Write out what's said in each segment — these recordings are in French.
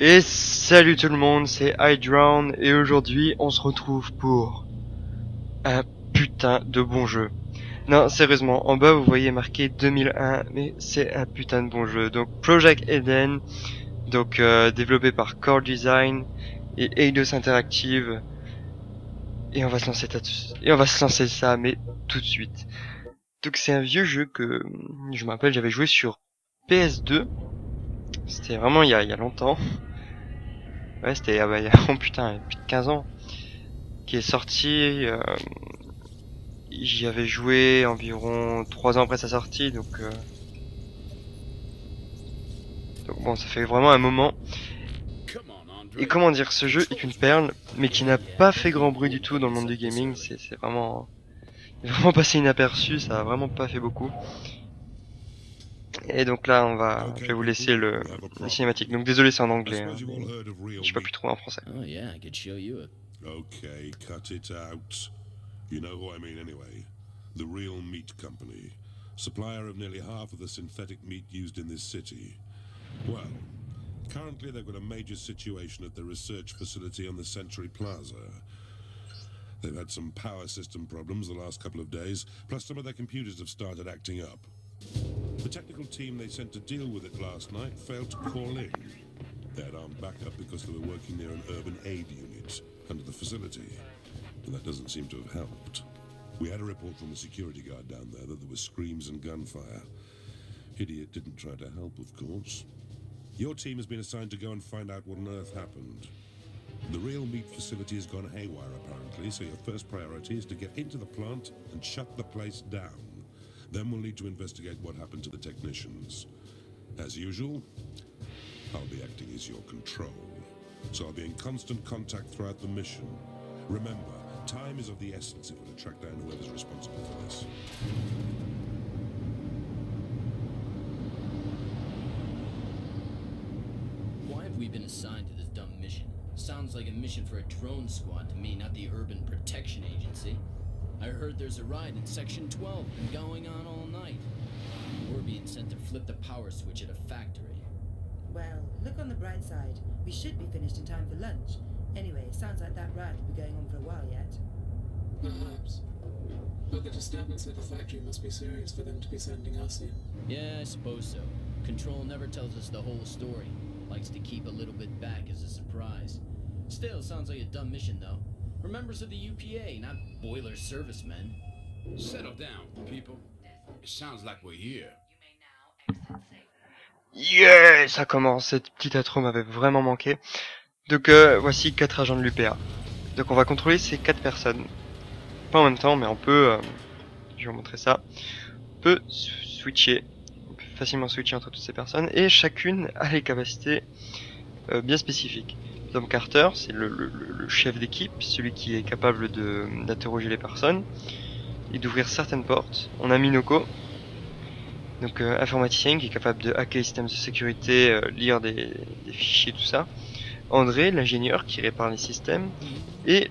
Et salut tout le monde, c'est iDrown et aujourd'hui on se retrouve pour un putain de bon jeu. Non, sérieusement, en bas vous voyez marqué 2001, mais c'est un putain de bon jeu. Donc Project Eden, développé par Core Design et Eidos Interactive, et on va se lancer ça, mais tout de suite. Donc c'est un vieux jeu que je me rappelle, j'avais joué sur PS2. C'était vraiment il y a longtemps. Ouais, c'était il y a oh putain, il y a plus de 15 ans. Qui est sorti. J'y avais joué environ 3 ans après sa sortie, donc bon, ça fait vraiment un moment. Et comment dire, ce jeu est une perle, mais qui n'a pas fait grand bruit du tout dans le monde du gaming. C'est vraiment, vraiment passé inaperçu, ça a vraiment pas fait beaucoup. Et donc là, je vais vous laisser la cinématique. Donc désolé, c'est en anglais, hein, mais je sais pas plus trop en français. Oh yeah, I could show you a... Okay, cut it out. You know who I mean anyway. The Real Meat Company, supplier of nearly half of the synthetic meat used in this city. Well, currently they've got a major situation at the research facility on the Century Plaza. They've had some power system problems the last couple of days, plus some of their computers have started acting up. The technical team they sent to deal with it last night failed to call in. They had armed backup because they were working near an urban aid unit under the facility, and that doesn't seem to have helped. We had a report from the security guard down there that there were screams and gunfire. Idiot didn't try to help, of course. Your team has been assigned to go and find out what on earth happened. The Real Meat facility has gone haywire, apparently, so your first priority is to get into the plant and shut the place down. Then we'll need to investigate what happened to the technicians. As usual, I'll be acting as your control, so I'll be in constant contact throughout the mission. Remember, time is of the essence if we're to track down whoever's responsible for this. Why have we been assigned to this dumb mission? Sounds like a mission for a drone squad to me, not the Urban Protection Agency. I heard there's a ride in Section 12, been going on all night. We're being sent to flip the power switch at a factory. Well, look on the bright side. We should be finished in time for lunch. Anyway, sounds like that ride will be going on for a while yet. Perhaps. But the disturbance at the factory must be serious for them to be sending us in. Yeah, I suppose so. Control never tells us the whole story. Likes to keep a little bit back as a surprise. Still, sounds like a dumb mission, though. We're members of the UPA, not boiler servicemen. Settle down, people. It sounds like we're here. Yeah, ça commence. Cette petite intro m'avait vraiment manqué. Donc voici 4 agents de l'UPA. Donc on va contrôler ces 4 personnes. Pas en même temps, mais on peut... je vais vous montrer ça. On peut switcher. On peut facilement switcher entre toutes ces personnes. Et chacune a les capacités bien spécifiques. Tom Carter, c'est le chef d'équipe, celui qui est capable d'interroger les personnes et d'ouvrir certaines portes. On a Minoko, donc informaticien qui est capable de hacker les systèmes de sécurité, lire des fichiers, tout ça. André, l'ingénieur qui répare les systèmes. Et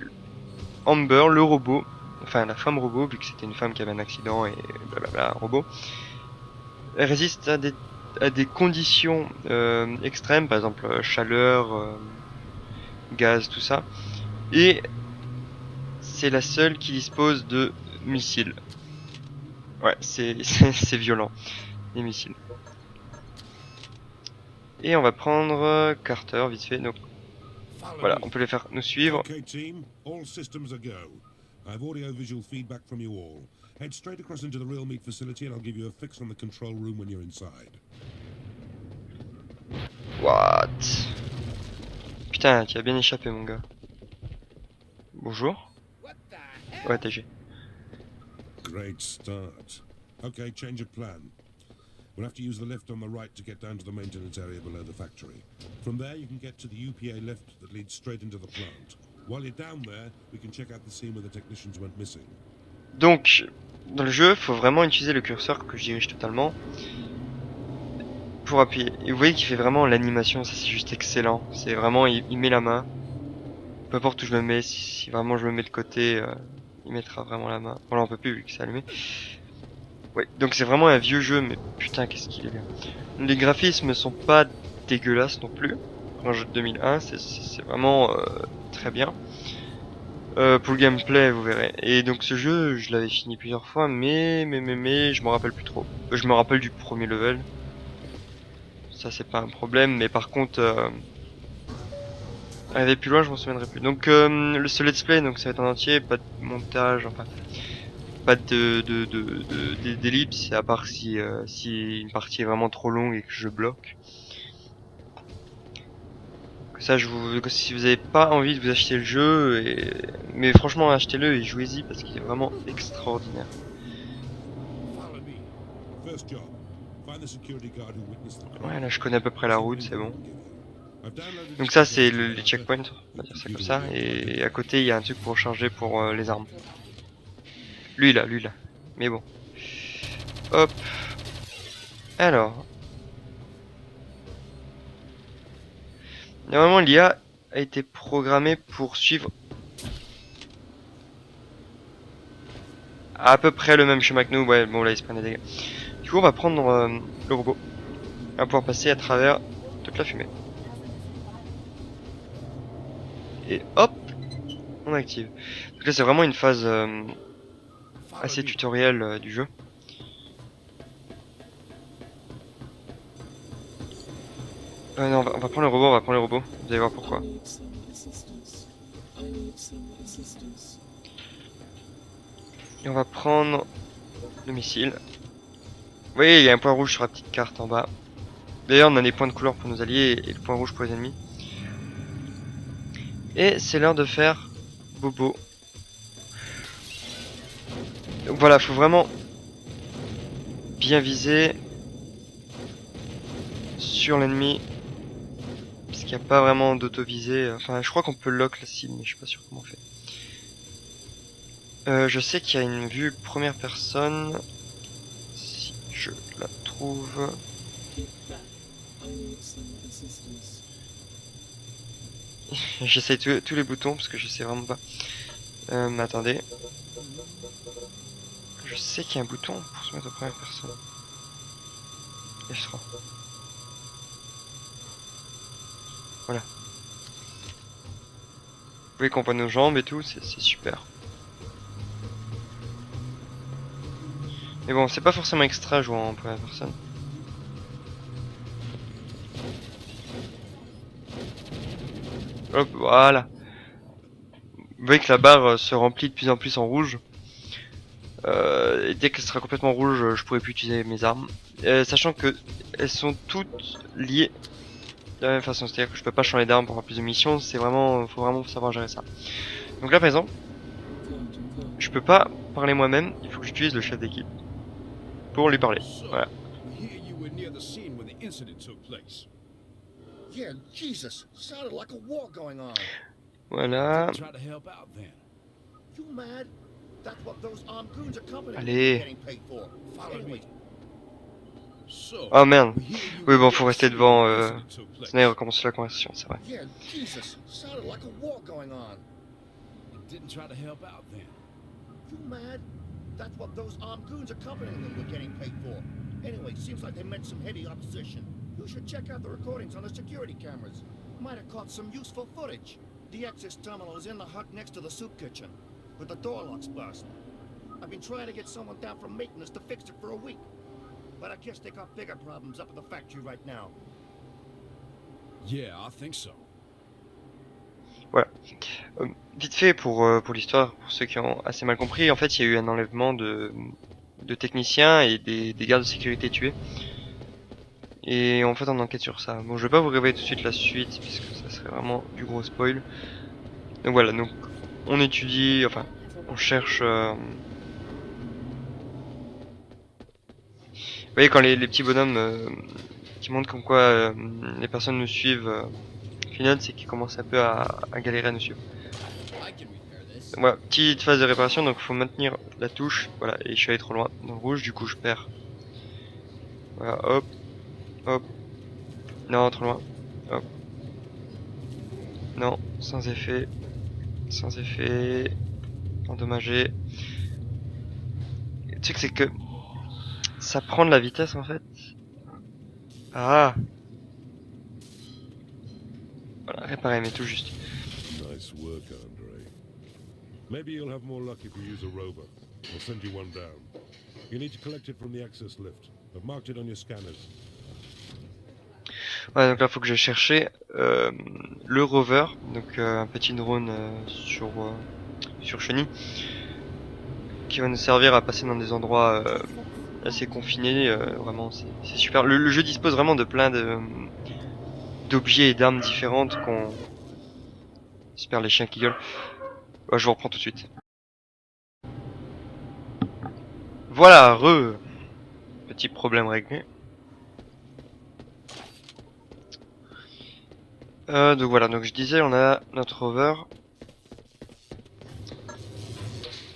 Amber, le robot, enfin la femme robot, vu que c'était une femme qui avait un accident et blablabla, un robot. Elle résiste à des conditions extrêmes, par exemple chaleur, gaz, tout ça. Et c'est la seule qui dispose de missiles. Ouais, c'est violent, les missiles. Et on va prendre Carter vite fait. Donc voilà, on peut les faire nous suivre. Okay, team, all systems are go. I have audio-visual feedback from you all. Head straight across into the Real Meat facility and I'll give you a fix on the control room when you're inside. What? Putain, tu as bien échappé, mon gars. Bonjour. Ouais, TG. Great start. Okay, change of plan. We'll have to use the lift on the right to get down to the maintenance area below the factory. From there, you can get to the UPA lift that leads straight into the plant. While you're down there, we can check out the scene where the technicians went missing. Donc, dans le jeu, faut vraiment utiliser le curseur que je dirige totalement pour appuyer. Et vous voyez qu'il fait vraiment l'animation, ça c'est juste excellent. C'est vraiment, il met la main. Peu importe où je me mets, si vraiment je me mets de côté, il mettra vraiment la main. Bon là on peut plus vu que c'est allumé. Ouais, donc c'est vraiment un vieux jeu, mais putain qu'est-ce qu'il est bien. Les graphismes sont pas dégueulasses non plus. pour un jeu de 2001, c'est vraiment très bien. Pour le gameplay, vous verrez. Et donc ce jeu, je l'avais fini plusieurs fois, mais je me rappelle plus trop. Je me rappelle du premier level. Ça, c'est pas un problème, mais par contre, aller plus loin, je m'en souviendrai plus. Donc ce let's play, donc ça va être en entier, pas de montage, enfin, pas d'ellipse, à part si une partie est vraiment trop longue et que je bloque. Ça, si vous avez pas envie de vous acheter le jeu, mais franchement achetez-le et jouez-y parce qu'il est vraiment extraordinaire. Follow me. First job. Find the security guard who witnessed the crime. Ouais, là je connais à peu près la route, c'est bon. I've downloaded Donc this ça c'est program les to checkpoints, on va dire ça comme ça, et à côté il y a un truc pour charger pour les armes. Lui là. Mais bon. Hop. Alors. Normalement l'IA a été programmée pour suivre à peu près le même schéma que nous. Ouais, bon là il se prend des dégâts. Du coup on va prendre le robot. On va pouvoir passer à travers toute la fumée. Et hop, on active. Donc là c'est vraiment une phase assez tutoriel du jeu. Non, on va prendre le robot, vous allez voir pourquoi. I need some assistance. I need some assistance. Et on va prendre le missile. Vous voyez, il y a un point rouge sur la petite carte en bas. D'ailleurs, on a des points de couleur pour nos alliés et le point rouge pour les ennemis. Et c'est l'heure de faire Bobo. Donc voilà, faut vraiment bien viser sur l'ennemi. Parce qu'il n'y a pas vraiment d'auto-visée. Enfin, je crois qu'on peut lock la cible, mais je suis pas sûr comment on fait. Je sais qu'il y a une vue première personne. Si je la trouve. Keep back. I need some assistance. J'essaye tous les boutons parce que je sais vraiment pas. Mais attendez. Je sais qu'il y a un bouton pour se mettre en première personne. Et je sera. Voilà. Vous voyez qu'on voit nos jambes et tout, c'est super. Mais bon, c'est pas forcément extra jouer en première personne. Hop, voilà. Vous voyez que la barre se remplit de plus en plus en rouge. Et dès qu'elle sera complètement rouge, je pourrai plus utiliser mes armes. Sachant que elles sont toutes liées de la même façon, c'est-à-dire que je peux pas changer d'arme pour avoir plus de missions. C'est vraiment, faut vraiment savoir gérer ça. Donc là, par exemple, je peux pas parler moi-même. Il faut que j'utilise le chef d'équipe pour lui parler. Voilà. We hear you were near the scene when the incident took place. Yeah, Jesus. Sounded like a war going on. Voilà. Try to help out then. You mad? That's what those armed goons are company Allez. getting paid for. Follow me. Anyway, So, Oh merde. we hear you Oui, were bon, near faut the rester scene devant. when the incident took place. Sinon, il recommence la conversation, c'est vrai. yeah, Jesus. Sounded like a war going on. You didn't try to help out then. You mad? That's what those armed goons accompanying them were getting paid for. Anyway, seems like they met some heady opposition. You should check out the recordings on the security cameras. Might have caught some useful footage. The access terminal is in the hut next to the soup kitchen, but the door lock's burst. I've been trying to get someone down from maintenance to fix it for a week, but I guess they got bigger problems up at the factory right now. Yeah, I think so. Voilà. Vite fait pour l'histoire, pour ceux qui ont assez mal compris, en fait il y a eu un enlèvement de techniciens et des gardes de sécurité tués. Et en fait on enquête sur ça. Bon, je vais pas vous révéler tout de suite la suite puisque ça serait vraiment du gros spoil. Donc voilà, donc on étudie, enfin on cherche... Vous voyez quand les petits bonhommes qui montrent comme quoi les personnes nous suivent, final c'est qu'ils commencent un peu à galérer à nous suivre. I can repair this. Voilà, petite phase de réparation, donc faut maintenir la touche, voilà, et je suis allé trop loin dans le rouge, du coup je perds. Voilà, hop, hop, non, trop loin, hop, non, sans effet, endommagé. Le truc c'est que ça prend de la vitesse en fait. Ah, Voilà, réparer, mais tout juste. Nice work, Andre. Maybe you'll have more luck if you use a rover. I'll send you one down. You need to collect it from the access lift. I've marked it on your scanners. Ouais, donc là, faut que je cherche le rover, donc un petit drone sur chenille, qui va nous servir à passer dans des endroits assez confinés. Vraiment, c'est super. Le jeu dispose vraiment de plein d'objets et d'armes différentes qu'on... J'espère les chiens qui gueulent. Ouais, je vous reprends tout de suite. Voilà, petit problème réglé. Donc voilà, donc je disais, on a notre rover.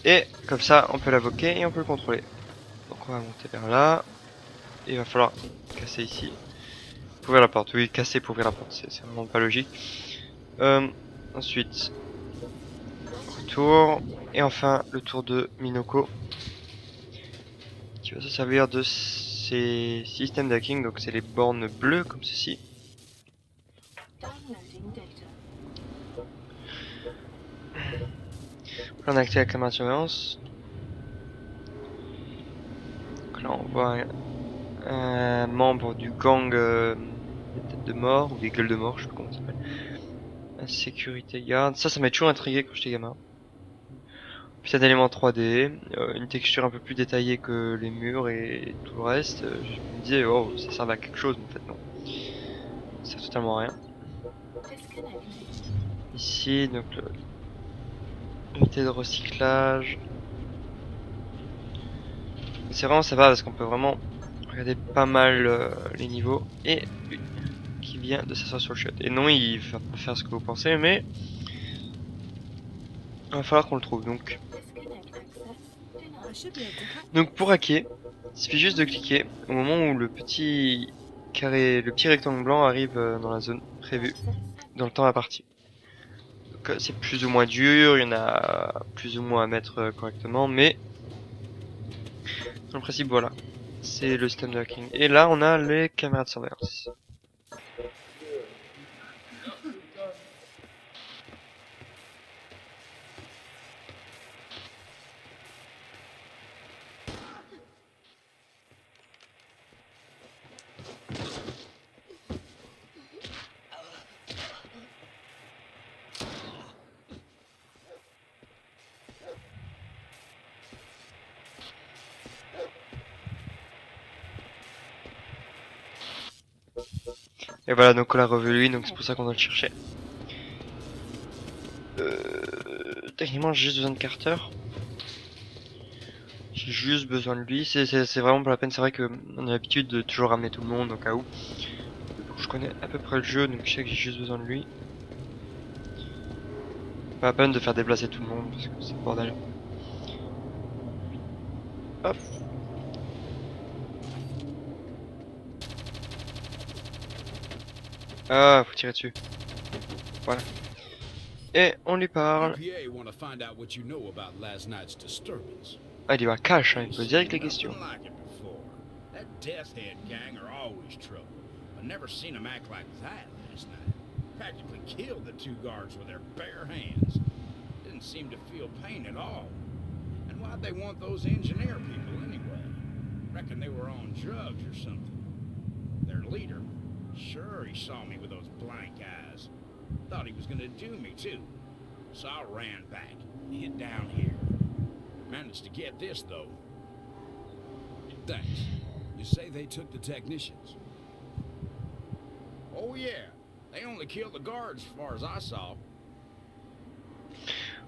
Et comme ça, on peut l'invoquer et on peut le contrôler. Donc on va monter vers là. Et il va falloir casser ici. Pour ouvrir la porte. Oui, casser pour ouvrir la porte, c'est vraiment pas logique. Ensuite, retour. Et enfin, le tour de Minoko. Qui va se servir de ces systèmes d'hacking. Donc c'est les bornes bleues comme ceci. Là on a activé la caméra de surveillance. Donc là on voit un membre du gang des têtes de mort, ou des gueules de mort, je sais pas comment ça s'appelle. Un sécurité garde. Ça m'a toujours intrigué quand j'étais gamin. Puis un élément 3D, une texture un peu plus détaillée que les murs et tout le reste. Je me disais, oh, ça servait à quelque chose, mais en fait non. Ça sert totalement à rien. Ici, donc l'unité de recyclage. C'est vraiment sympa parce qu'on peut vraiment regarder pas mal les niveaux. Et une qui vient de s'asseoir sur le chiotte. Et non, il va pas faire ce que vous pensez, mais il va falloir qu'on le trouve. Donc I should be able to hack. Donc pour hacker, il suffit juste de cliquer au moment où le petit carré, le petit rectangle blanc arrive dans la zone prévue, dans le temps imparti. Donc c'est plus ou moins dur, il y en a plus ou moins à mettre correctement, mais dans le principe voilà, c'est le système de hacking. Et là on a les caméras de surveillance. Et voilà, donc on l'a revu lui, donc c'est pour ça qu'on doit le chercher. Techniquement j'ai juste besoin de Carter. J'ai juste besoin de lui, c'est vraiment pas la peine, c'est vrai que on a l'habitude de toujours ramener tout le monde au cas où. Je connais à peu près le jeu, donc je sais que j'ai juste besoin de lui. Pas la peine de faire déplacer tout le monde, parce que c'est le bordel. Hop. Ah, faut tirer dessus. Voilà. Et on lui parle. EPA want to find out what you know about last night's disturbance. Ah, il est cash, hein, il peut direct les questions. Nothing like it before. That Death Head gang are always trouble. I've never seen them act like that last night. Practically killed the two guards with their bare hands. Didn't seem to feel pain at all. And why'd they want those engineer people anyway? Reckon they were on drugs or something. Their leader, sure he saw me with those blank eyes. Thought he was gonna do me too. So I ran back, hid down here. Managed to get this though. Thanks. You say they took the technicians? Oh yeah, they only killed the guards as far as I saw.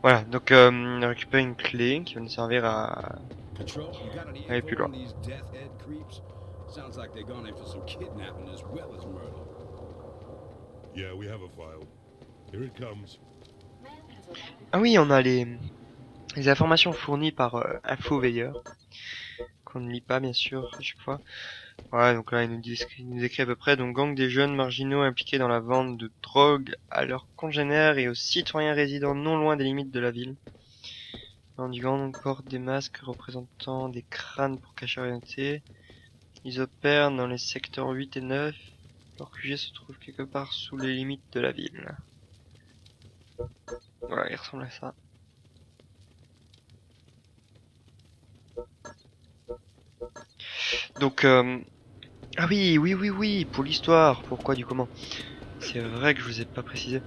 Voilà, donc on a récupéré une clé qui va nous servir à Patrol, you got any aller plus info loin. on these Death Head creeps? Sounds like they're gone in for some kidnapping as well as murder. Yeah, we have a file. Here it comes. Ah oui, on a les informations fournies par Info Veilleur, qu'on ne lit pas bien sûr à chaque fois. Ouais, donc là il nous écrit à peu près, donc gang des jeunes marginaux impliqués dans la vente de drogue à leurs congénères et aux citoyens résidant non loin des limites de la ville. Dans du gang portent des masques représentant des crânes pour cacher leur identité. Ils opèrent dans les secteurs 8 et 9 Leur QG se trouve quelque part sous les limites de la ville. Voilà, il ressemble à ça. Donc, ah oui, pour l'histoire, pourquoi du comment. C'est vrai que je vous ai pas précisé.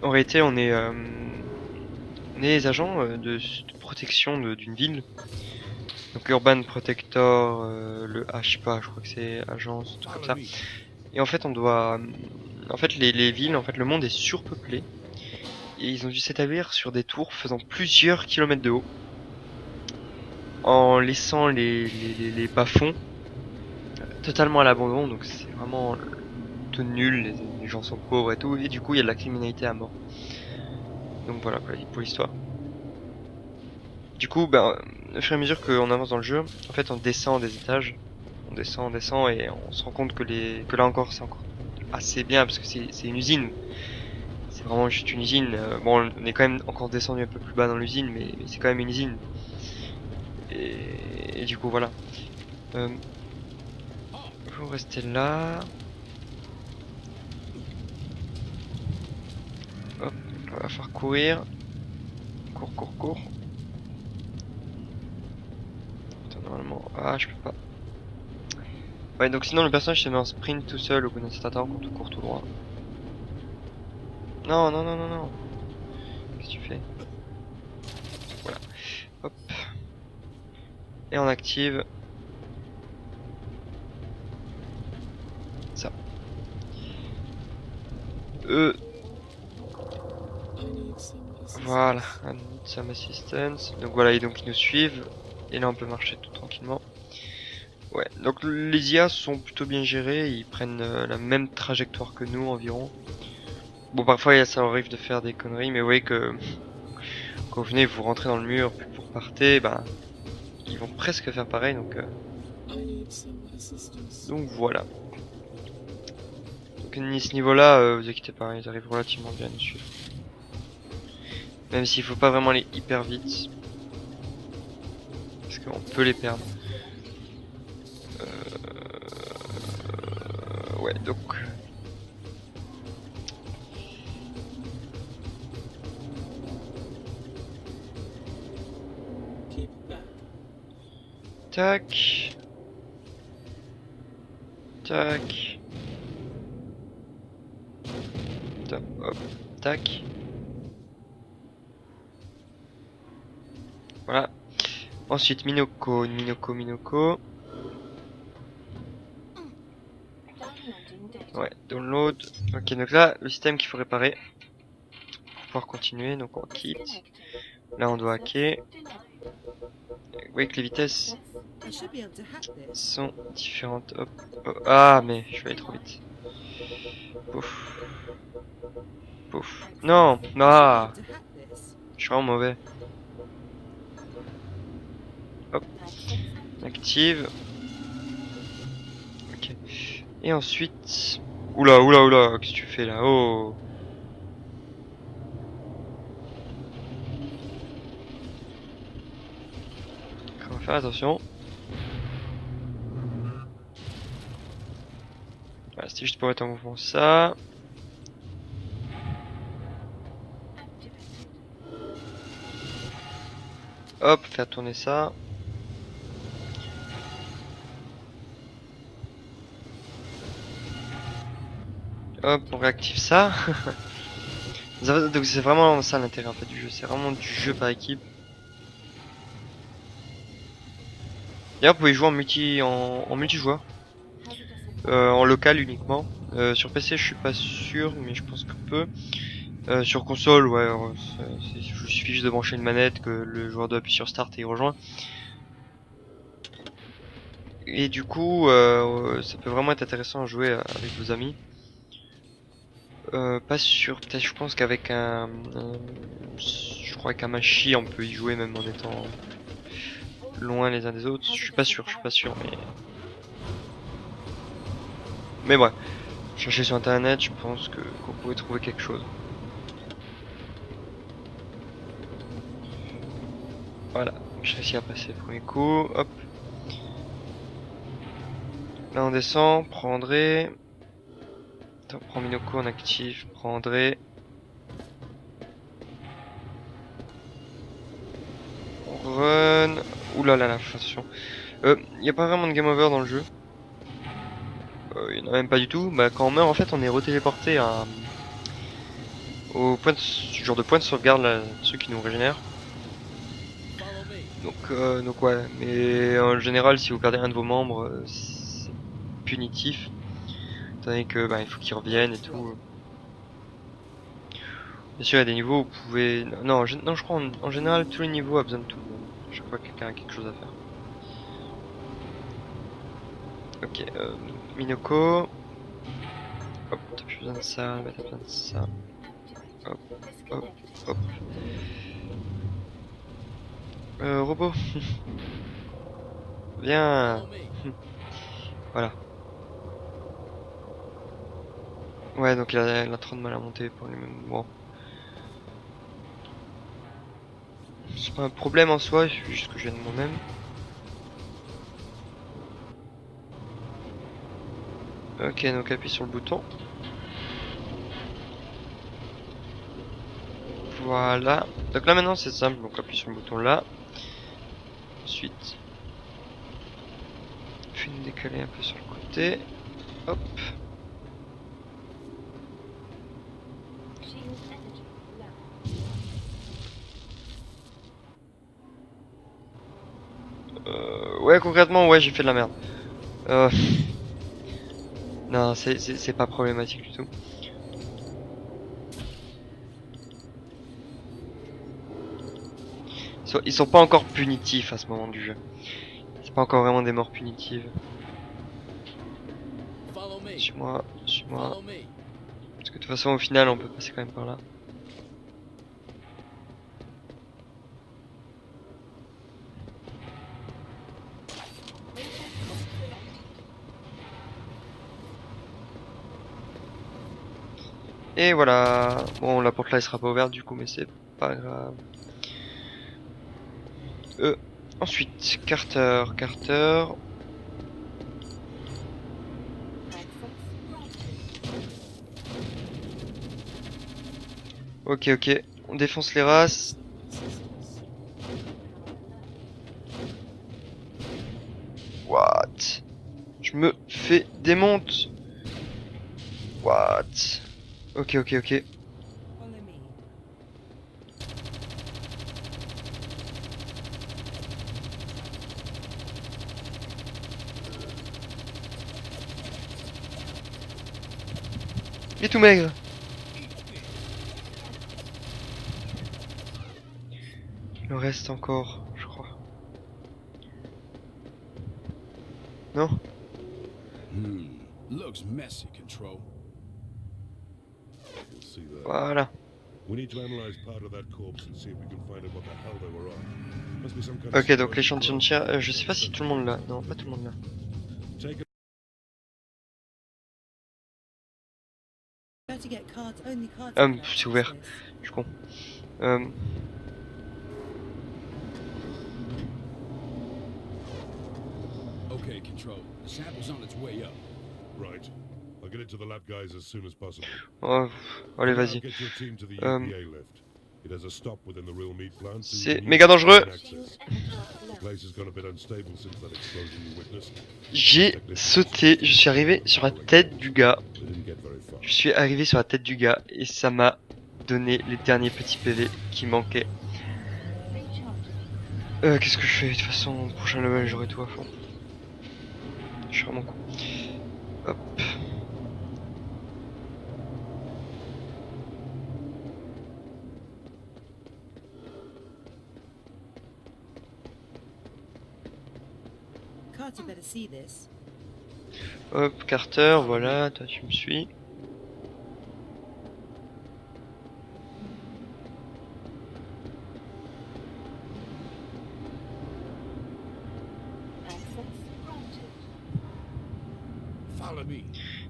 En réalité, on est les agents de protection d'une ville. Donc Urban Protector, le H, je sais pas, je crois que c'est agence, tout comme ça. Et en fait, on doit, en fait, les villes, en fait, le monde est surpeuplé. Et ils ont dû s'établir sur des tours faisant plusieurs kilomètres de haut, en laissant les bas-fonds totalement à l'abandon. Donc c'est vraiment tout nul, les gens sont pauvres et tout. Et du coup, il y a de la criminalité à mort. Donc voilà pour l'histoire. Du coup, ben, au fur et à mesure qu'on avance dans le jeu, en fait, on descend des étages. On descend, et on se rend compte que là encore, c'est encore assez bien, parce que c'est une usine. C'est vraiment juste une usine. Bon, on est quand même encore descendu un peu plus bas dans l'usine, mais c'est quand même une usine. Et du coup, voilà. Vous restez là. Hop, on va faire courir. Cours. Attends, normalement... Ah, je peux pas. Ouais, donc sinon le personnage se met en sprint tout seul au bout d'un certain temps quand on court tout droit. Non. Qu'est-ce que tu fais? Voilà. Hop. Et on active ça. Voilà, I need some assistance. Donc voilà, et donc ils nous suivent. Et là on peut marcher tout tranquillement. Ouais, donc les IA sont plutôt bien gérés, ils prennent la même trajectoire que nous environ. Bon, parfois ça arrive de faire des conneries, mais vous voyez que quand vous venez, vous rentrez dans le mur, puis vous repartez, bah ils vont presque faire pareil, donc voilà. Donc à ce niveau-là, vous inquiétez pas, ils arrivent relativement bien à nous suivre. Même s'il faut pas vraiment aller hyper vite, parce qu'on peut les perdre. Ouais, donc... Tac. Hop, tac. Voilà. Ensuite, Minoko. Ouais, download. Ok, donc là, le système qu'il faut réparer pour pouvoir continuer. Donc on quitte. Là, on doit hacker. Vous voyez que les vitesses sont différentes. Hop. Oh, ah, mais je vais aller trop vite. Pouf. Non. Ah. Je suis vraiment mauvais. Hop. Active. Ok. Et ensuite... Oula, qu'est-ce que tu fais là? Oh. On va faire attention. Voilà, c'était juste pour mettre en mouvement ça. Hop, faire tourner ça. Hop, on réactive ça. Donc c'est vraiment ça l'intérêt en fait du jeu, c'est vraiment du jeu par équipe. D'ailleurs vous pouvez jouer en multijoueur. En local uniquement. Sur PC je suis pas sûr mais je pense qu'on peut. Sur console ouais, il suffit juste de brancher une manette, que le joueur doit appuyer sur start et il rejoint. Et du coup ça peut vraiment être intéressant à jouer avec vos amis. Pas sûr, peut-être je pense qu'avec je crois qu'un Machi on peut y jouer même en étant loin les uns des autres. Je suis pas sûr, mais bref, cherchez sur internet, je pense qu'on pourrait trouver quelque chose. Voilà, j'ai réussi à passer le premier coup, hop. Là on descend, prendrait. Attends, prends Minoko en actif, prends André. On run. Ouh là là, attention. Y a pas vraiment de game over dans le jeu. Y en a même pas du tout. Bah quand on meurt en fait on est retéléporté au point de, genre de point de sauvegarde là, ceux qui nous régénèrent. Donc ouais, mais en général si vous perdez un de vos membres, c'est punitif. Étant donné que bah, il faut qu'ils reviennent et tout. Bien sûr il y a des niveaux où vous pouvez. Non, non je crois en général tous les niveaux a besoin de tout le monde. Chaque fois que quelqu'un a quelque chose à faire. Ok, Minoko. Hop, t'as plus besoin de ça, bah, t'as besoin de ça. Hop, hop, hop. Robot. Viens. Voilà. Ouais, donc il a trop de mal à monter pour lui-même. Bon. C'est pas un problème en soi, c'est juste que je viens de moi-même. Ok, donc appuie sur le bouton. Voilà. Donc là maintenant c'est simple, donc appuie sur le bouton là. Ensuite, puis nous décaler un peu sur le côté. Hop. Ouais, concrètement, ouais, j'ai fait de la merde. Non, c'est pas problématique du tout. Ils sont pas encore punitifs à ce moment du jeu. C'est pas encore vraiment des morts punitives. Suis-moi, suis-moi. Parce que de toute façon, au final, on peut passer quand même par là. Et voilà. Bon, la porte là, elle sera pas ouverte du coup, mais c'est pas grave. Ensuite, Carter. Ok, on défonce les races. What? Je me fais démonte. What? Ok. Follow me. Il est tout maigre. Il en reste encore, je crois. Non? Looks messy, Control. We'll see that. Voilà. We need to analyze part of that corpse and see if we can find out what the hell they were on. Must be some kind of Ok, donc survival l'échantillon de drug. chair, je sais pas si tout le monde l'a. Non, pas tout le monde l'a. Take it. Better get cards, only cards. C'est ouvert. Je suis con. Okay, Control. The sample's on its way up. Right. I'll get it to the lab guys as soon as possible. Oh, allez, Now vas-y. get your team to the Um, EPA lift. It has a stop within the real meat plant. So you C'est can méga use it to dangereux. gain access. The place has gone a bit unstable since that explosion you witnessed. J'ai sauté, je suis arrivé sur la tête du gars. We didn't get very far. Je suis arrivé sur la tête du gars et ça m'a donné les derniers petits PV qui manquaient. Qu'est-ce que je fais? De toute façon, au prochain level, j'aurai tout à fond. Je suis vraiment con. Hop. Carter better see this. Hop, Carter, voilà, toi tu me suis. Follow me.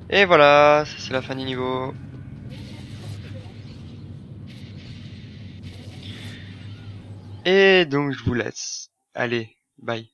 Et voilà, ça c'est la fin du niveau. Et donc je vous laisse. Allez, bye.